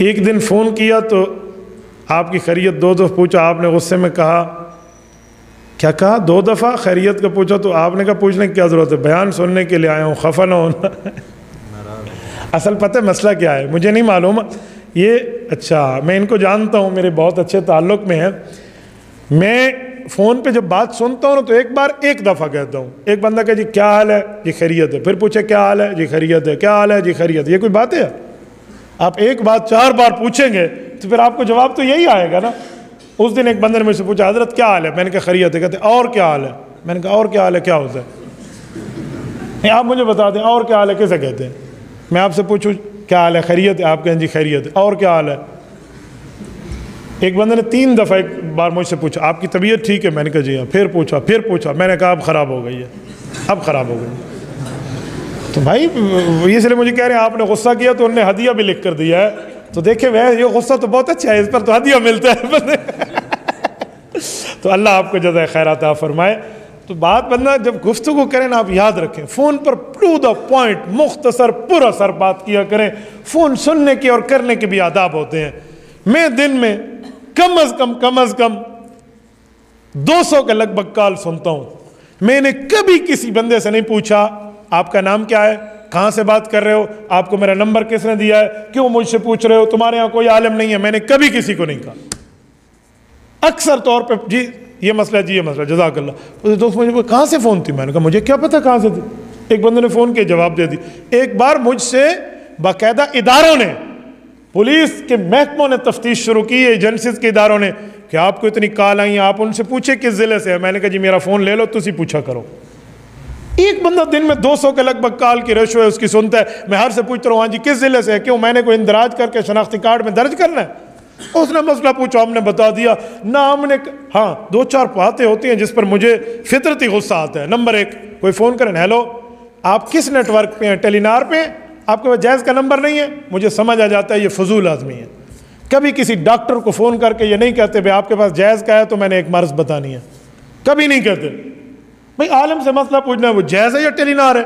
ایک دن فون کیا تو آپ کی خیریت 2 دفعہ پوچھا، آپ نے غصے میں کہا، کیا کہا؟ 2 دفعہ خیریت کا پوچھا تو آپ نے کہا پوچھنے کی کیا ضرورت ہے، بیان سننے کے لیے آیا ہوں، خفا نہ ہونا۔ اصل پتہ مسئلہ کیا ہے مجھے نہیں معلوم یہ، اچھا میں ان کو جانتا ہوں، میرے بہت اچھے تعلق میں ہے۔ میں فون پہ جب بات سنتا ہوں تو ایک بار 1 دفعہ کہتا ہوں، ایک بندہ کہ جی کیا حال ہے، جی خیریت ہے، پھر پوچھے کیا حال ہے، جی خیریت ہے، کیا حال ہے، جی خیریت ہے۔ یہ کوئی بات ہے؟ آپ ایک بات 4 بار پوچھیں گے تو پھر آپ کو جواب تو یہی آئے گا نا۔ اس دن ایک بندے نے مجھ سے پوچھا حضرت کیا حال ہے، میں نے کہا خیریت ہے، کہتے اور کیا حال ہے، میں نے کہا اور کیا حال ہے کیا ہوتا ہے؟ آپ مجھے بتا دیں اور کیا حال ہے کیسے کہتے ہیں؟ میں آپ سے پوچھوں کیا حال ہے، خیریت ہے، آپ کہیں جی خیریت ہے، اور کیا حال ہے؟ ایک بندے نے 3 دفعہ ایک بار مجھ سے پوچھا آپ کی طبیعت ٹھیک ہے، میں نے کہا جی ہاں، پھر پوچھا، میں نے کہا اب خراب ہو گئی ہے، اب خراب ہو گئی۔ تو بھائی اس لیے مجھے کہہ رہے ہیں آپ نے غصہ کیا تو انہوں نے ہدیہ بھی لکھ کر دیا ہے، تو دیکھیں یہ غصہ تو بہت اچھا ہے، اس پر تو ہدیہ ملتا ہے۔ تو اللہ آپ کو جزائے خیر عطا فرمائے۔ تو بات بندہ جب گفتگو کریں نا آپ یاد رکھیں، فون پر ٹو دا پوائنٹ مختصر پر اثر بات کیا کریں۔ فون سننے کے اور کرنے کے بھی آداب ہوتے ہیں۔ میں دن میں کم از کم 200 کے لگ بھگ کال سنتا ہوں۔ میں نے کبھی کسی بندے سے نہیں پوچھا آپ کا نام کیا ہے، کہاں سے بات کر رہے ہو، آپ کو میرا نمبر کس نے دیا ہے، کیوں مجھ سے پوچھ رہے ہو، تمہارے یہاں کوئی عالم نہیں ہے، میں نے کبھی کسی کو نہیں کہا۔ اکثر طور پہ جی یہ مسئلہ، جی یہ مسئلہ، جزاک اللہ۔ دوست مجھے کہاں سے فون تھی، میں نے کہا مجھے کیا پتہ کہاں سے تھی۔ ایک بندے نے فون کے جواب دے دی۔ ایک بار مجھ سے باقاعدہ اداروں نے، پولیس کے محکموں نے تفتیش شروع کی، ایجنسیز کے اداروں نے، کہ آپ کو اتنی کال آئی ہیں، آپ ان سے پوچھے کس ضلع سے ہے۔ میں نے کہا جی میرا فون لے لو، تسی پوچھا کرو۔ ایک بندہ دن میں 200 کے لگ بھگ کال کی ریشو ہے اس کی سنتا ہے۔ میں ہر سے پوچھتا رہا ہوں ہاں جی کس ضلع سے ہے، کیوں میں نے کوئی اندراج کر کے شناختی کارڈ میں درج کرنا ہے؟ اس نے مسئلہ پوچھا، ہم نے بتا دیا نہ، ہم نے ہاں 2-4 باتیں ہوتی ہیں جس پر مجھے فطرتی غصہ آتا ہے۔ نمبر 1، کوئی فون کریں، ہیلو آپ کس نیٹ ورک پہ ہیں، ٹیلی نار پہ ہیں، آپ کے پاس جائز کا نمبر نہیں ہے، مجھے سمجھ آ جاتا ہے یہ فضول آدمی ہے۔ کبھی کسی ڈاکٹر کو فون کر کے یہ نہیں کہتے بھائی آپ کے پاس جائز کا ہے تو میں نے ایک مرض بتانی ہے، کبھی نہیں کہتے۔ بھائی عالم سے مسئلہ پوچھنا ہے وہ جائز ہے یا ٹیلی نار ہے؟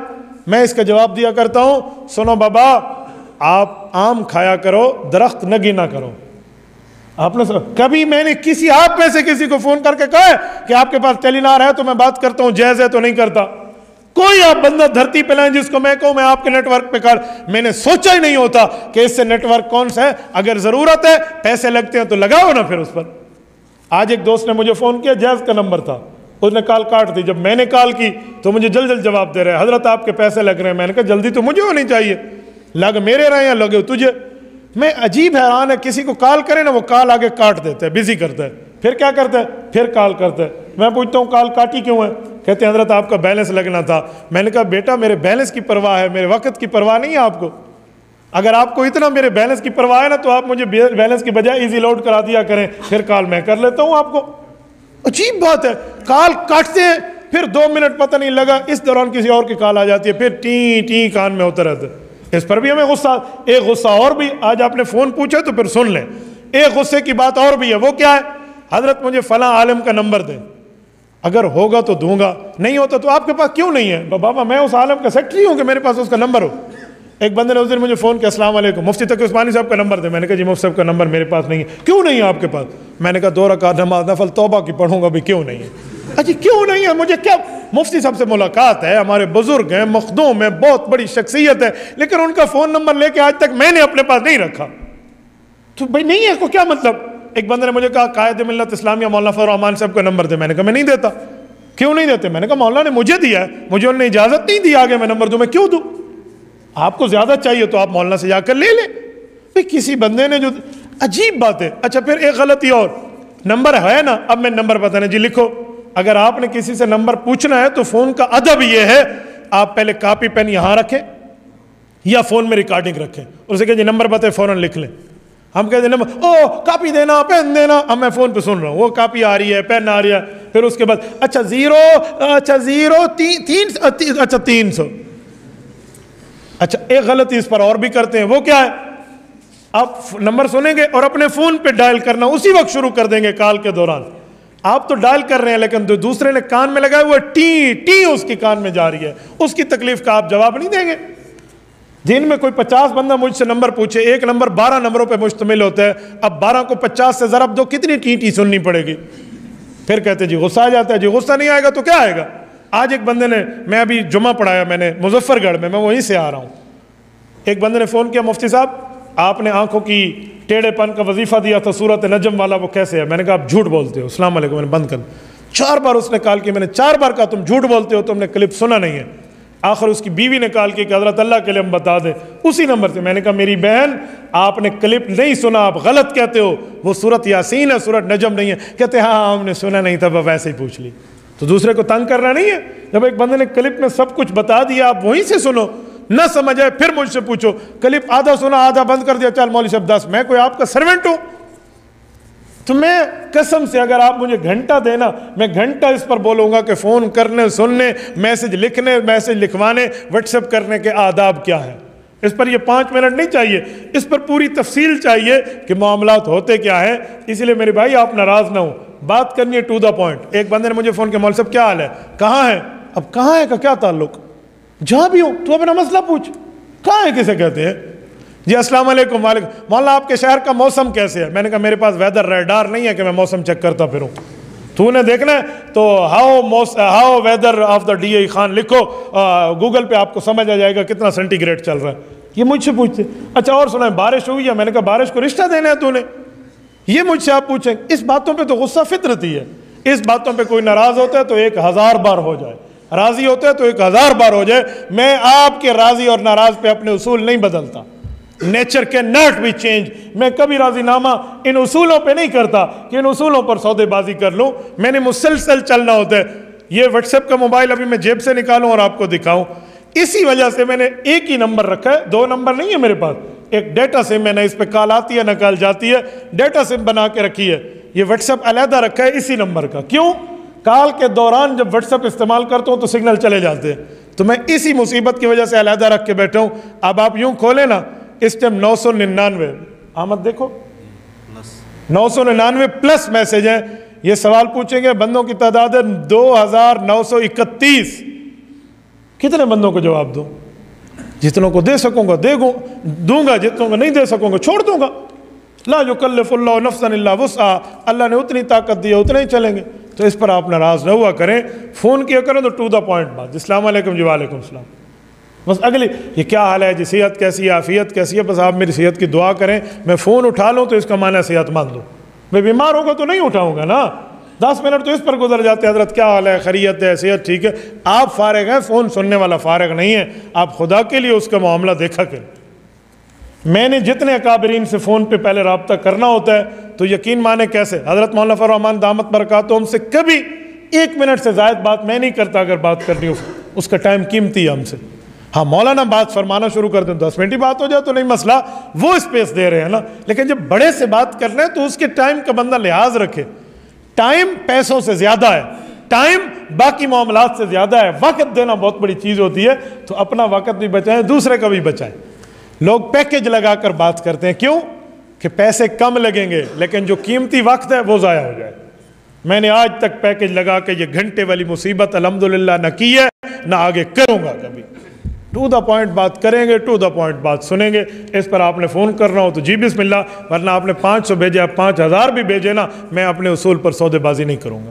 میں اس کا جواب دیا کرتا ہوں، سنو بابا آپ آم کھایا کرو، درخت نہ گنا کرو۔ آپ نے کبھی میں نے کسی آپ میں سے کسی کو فون کر کے کہا ہے کہ آپ کے پاس ٹیلی نار ہے تو میں بات کرتا ہوں، جائز ہے تو نہیں کرتا؟ کوئی آپ بندہ دھرتی پہ لائیں جس کو میں کہوں میں آپ کے نیٹ ورک پہ میں نے سوچا ہی نہیں ہوتا کہ اس سے نیٹ ورک کون سا ہے۔ اگر ضرورت ہے، پیسے لگتے ہیں تو لگاؤ نا پھر اس پر۔ آج ایک دوست نے مجھے فون کیا، جائز کا نمبر تھا، اس نے کال کاٹ دی۔ جب میں نے کال کی تو مجھے جلد جواب دے رہے ہیں، حضرت آپ کے پیسے لگ رہے ہیں۔ میں نے کہا جلدی تو مجھے ہونی چاہیے، لگ میرے رہے ہیں لگے تجھے۔ میں عجیب حیران ہے، کسی کو کال کرے نا وہ کال آگے کاٹ دیتا ہے، بزی کرتا ہے، پھر کیا کرتا ہے، پھر کال کرتا ہے۔ میں پوچھتا ہوں کال کاٹی کیوں ہے؟ کہتے ہیں حضرت آپ کا بیلنس لگنا تھا۔ میں نے کہا بیٹا میرے بیلنس کی پرواہ ہے، میرے وقت کی پرواہ نہیں ہے آپ کو۔ اگر آپ کو اتنا میرے بیلنس کی پرواہ ہے نا تو آپ مجھے بیلنس کی بجائے ایزی لوڈ کرا دیا کریں، پھر کال میں کر لیتا ہوں آپ کو۔ عجیب بات ہے، کال کاٹتے ہیں پھر 2 منٹ پتہ نہیں لگا، اس دوران کسی اور کی کال آ جاتی ہے، پھر ٹی ٹی کان میں ہوتا رہتا ہے۔ اس پر بھی ہمیں غصہ، ایک غصہ اور بھی، آج آپ نے فون پوچھا تو پھر سن لیں، ایک غصے کی بات اور بھی ہے۔ وہ کیا ہے؟ حضرت مجھے فلاں عالم کا نمبر دیں، اگر ہوگا تو دوں گا، نہیں ہوتا تو آپ کے پاس کیوں نہیں ہے؟ بابا میں اس عالم کا سیکٹری ہوں کہ میرے پاس اس کا نمبر ہو۔ ایک بندے نے اس دن مجھے فون کیا، السلام علیکم مفتی تقی عثمانی صاحب کا نمبر دیں۔ میں نے کہا جی مفتی صاحب کا نمبر میرے پاس نہیں ہے۔ کیوں نہیں ہے آپ کے پاس؟ میں نے کہا 2 رکعت نماز نفل توبہ کی پڑھوں گا بھی، کیوں نہیں ہے؟ اچھا کیوں نہیں ہے؟ مجھے کیا، مفتی صاحب سے ملاقات ہے، ہمارے بزرگ ہیں، مخدوم ہیں، بہت بڑی شخصیت ہے، لیکن ان کا فون نمبر لے کے آج تک میں نے اپنے پاس نہیں رکھا۔ تو بھائی نہیں ہے کو کیا مطلب؟ ایک بندے نے مجھے کہا قائد ملت اسلامیہ مولانا فضل الرحمان صاحب کا نمبر دے۔ میں نے کہا میں نہیں دیتا۔ کیوں نہیں دیتے؟ میں نے کہا مولانا نے مجھے دیا ہے، مجھے انہوں نے اجازت نہیں دی آگے میں نمبر دوں، میں کیوں دوں؟ آپ کو زیادہ چاہیے تو آپ مولانا سے جا کر لے لیں۔ بھئی کسی بندے نے جو، عجیب بات ہے۔ اچھا پھر ایک غلطی اور، نمبر ہے نا، اب میں نمبر بتانا جی لکھو۔ اگر آپ نے کسی سے نمبر پوچھنا ہے تو فون کا ادب یہ ہے، آپ پہلے کاپی پین یہاں رکھیں یا فون میں ریکارڈنگ رکھیں، اسے کہ جی نمبر بتائے فوراً لکھ لیں۔ ہم کہتے ہیں نمبر، کاپی دینا، پین دینا، اب میں فون پہ سن رہا ہوں، وہ کاپی آ رہی ہے، پین آ رہی ہے، پھر اس کے بعد اچھا 300۔ اچھا ایک غلطی اس پر اور بھی کرتے ہیں، وہ کیا ہے؟ آپ نمبر سنیں گے اور اپنے فون پہ ڈائل کرنا اسی وقت شروع کر دیں گے کال کے دوران۔ آپ تو ڈائل کر رہے ہیں لیکن دوسرے نے کان میں لگایا ہوا ٹی ٹی اس کی کان میں جا رہی ہے، اس کی تکلیف کا آپ جواب نہیں دیں گے۔ دن میں کوئی 50 بندہ مجھ سے نمبر پوچھے، ایک نمبر 12 نمبروں پہ مشتمل ہوتا ہے، اب 12 کو 50 سے ضرب دو، کتنی ٹی سننی پڑے گی؟ پھر کہتے جی غصہ آ جاتا ہے، جی غصہ نہیں آئے گا تو کیا آئے گا؟ آج ایک بندے نے، میں ابھی جمعہ پڑھایا میں نے مظفر گڑھ میں وہیں سے آ رہا ہوں، ایک بندے نے فون کیا، مفتی صاحب آپ نے آنکھوں کی ٹیڑھے پن کا وظیفہ دیا تھا سورۃ نجم والا، وہ کیسے ہے؟ میں نے کہا آپ جھوٹ بولتے ہو، السلام علیکم، میں نے بند کر دیا۔ 4 بار اس نے کال کی، میں نے 4 بار کہا تم جھوٹ بولتے ہو، تم نے کلپ سنا نہیں ہے۔ آخر اس کی بیوی نے کال کی کہ حضرت اللہ کے لیے ہم بتا دیں، اسی نمبر سے۔ میں نے کہا میری بہن آپ نے کلپ نہیں سنا، آپ غلط کہتے ہو، وہ سورۃ یاسین ہے، سورۃ نجم نہیں ہے۔ کہتے ہاں ہم نے سنا نہیں تھا، ویسے ہی پوچھ لی۔ تو دوسرے کو تنگ کرنا نہیں ہے، جب ایک بندے نے کلپ میں سب کچھ بتا دیا آپ وہیں سے سنو، نہ سمجھ آئے پھر مجھ سے پوچھو۔ کلپ آدھا سنا آدھا بند کر دیا، چل مولوی صاحب 10، میں کوئی آپ کا سرونٹ ہوں؟ تو میں قسم سے اگر آپ مجھے گھنٹہ دینا، میں گھنٹہ اس پر بولوں گا کہ فون کرنے، سننے، میسج لکھنے، میسج لکھوانے، واٹس ایپ کرنے کے آداب کیا ہیں۔ اس پر یہ 5 منٹ نہیں چاہیے، اس پر پوری تفصیل چاہیے کہ معاملات ہوتے کیا ہیں۔ اس لیے میرے بھائی آپ ناراض نہ ہوں، بات کرنی ہے ٹو دا پوائنٹ۔ ایک بندے نے مجھے فون کیا، مولوی صاحب کیا حال ہے؟ کہاں ہے؟ اب کہاں ہے کا کیا تعلق؟ جہاں بھی ہو تو اپنا مسئلہ پوچھ، کہاں ہے کسے کہتے ہیں؟ جی السلام علیکم۔ وعلیکم۔ مولانا آپ کے شہر کا موسم کیسے ہے؟ میں نے کہا میرے پاس ویدر ریڈار نہیں ہے کہ میں موسم چیک کرتا پھروں، تو نے دیکھنا ہے تو how weather of the D A Khan لکھو گوگل پہ، آپ کو سمجھ آ جائے گا کتنا سینٹی گریڈ چل رہا ہے۔ یہ مجھ سے پوچھتے اچھا اور سنائیں بارش ہوئی ہے؟ میں نے کہا بارش کو رشتہ دینا ہے تو نے، یہ مجھ سے آپ پوچھیں۔ اس باتوں پہ تو غصہ فطرتی ہے، اس باتوں پہ کوئی ناراض ہوتا ہے تو 1000 بار ہو جائے، راضی ہوتا ہے تو 1000 بار ہو جائے۔ میں آپ کے راضی اور ناراض پہ اپنے اصول نہیں بدلتا، nature can not be change. میں کبھی راضی نامہ ان اصولوں پہ نہیں کرتا کہ ان اصولوں پر سودے بازی کر لوں، میں نے مسلسل چلنا ہوتا ہے۔ یہ واٹس ایپ کا موبائل ابھی میں جیب سے نکالوں اور آپ کو دکھاؤں، اسی وجہ سے میں نے ایک ہی نمبر رکھا ہے، 2 نمبر نہیں ہے میرے پاس۔ ایک ڈیٹا سم میں نے، اس پہ کال آتی ہے نہ کال جاتی ہے، ڈیٹا سم بنا کے رکھی ہے۔ یہ واٹس ایپ علیحدہ رکھا ہے اسی نمبر کا، کیوں؟ کال کے دوران جب واٹس ایپ استعمال کرتا ہوں تو سگنل چلے جاتے ہیں، تو میں اسی مصیبت کی وجہ سے علیحدہ رکھ کے بیٹھا ہوں۔ اب آپ یوں کھولیں نا، اس ٹائم 999 آمد دیکھو 999 پلس میسج ہیں۔ یہ سوال پوچھیں گے، بندوں کی تعداد ہے 2931، کتنے بندوں کو جواب دوں؟ جتنوں کو دے سکوں گا دوں گا، جتنوں کو نہیں دے سکوں گا چھوڑ دوں گا۔ لا یکلف اللہ نفسا الا وسعها، اللہ نے اتنی طاقت دی ہے اتنے ہی چلیں گے۔ تو اس پر آپ ناراض نہ ہوا کریں، فون کیا کریں تو ٹو دا پوائنٹ بات، السلام علیکم جی وعلیکم السلام، بس اگلی یہ کیا حال ہے جی، صحت کیسی ہے، عافیت کیسی ہے، بس آپ میری صحت کی دعا کریں۔ میں فون اٹھا لوں تو اس کا معنی صحت مند ہوں، میں بیمار ہوگا تو نہیں اٹھاؤں گا نا۔ 10 منٹ تو اس پر گزر جاتے ہیں، حضرت کیا حال ہے، خیریت ہے، صحت ٹھیک ہے۔ آپ فارغ ہیں، فون سننے والا فارغ نہیں ہے، آپ خدا کے لیے اس کا معاملہ دیکھا کریں۔ میں نے جتنے اکابرین سے فون پہ پہلے رابطہ کرنا ہوتا ہے تو یقین مانے کیسے، حضرت مولانا فضل الرحمان دامت برکاتہم سے کبھی 1 منٹ سے زائد بات میں نہیں کرتا، اگر بات کرنی ہو اس کا ٹائم قیمتی ہے ہم سے۔ ہاں مولانا بات فرمانا شروع کر دیں 10 منٹ ہی بات ہو جائے تو نہیں مسئلہ، وہ اسپیس دے رہے ہیں نا، لیکن جب بڑے سے بات کرنا ہے تو اس کے ٹائم کا بندہ لحاظ رکھے۔ ٹائم پیسوں سے زیادہ ہے، ٹائم باقی معاملات سے زیادہ ہے، وقت دینا بہت بڑی چیز ہوتی ہے، تو اپنا وقت بھی بچائیں، دوسرے کا بھی بچائیں۔ لوگ پیکج لگا کر بات کرتے ہیں، کیوں کہ پیسے کم لگیں گے، لیکن جو قیمتی وقت ہے وہ ضائع ہو جائے۔ میں نے آج تک پیکج لگا کے یہ گھنٹے والی مصیبت الحمدللہ نہ کی ہے، نہ آگے کروں گا کبھی۔ ٹو دا پوائنٹ بات کریں گے، ٹو دا پوائنٹ بات سنیں گے۔ اس پر آپ نے فون کرنا ہو تو جی بسم اللہ، ورنہ آپ نے 500 بھیجے، 5000 بھی بھیجے نا، میں اپنے اصول پر سودے بازی نہیں کروں گا۔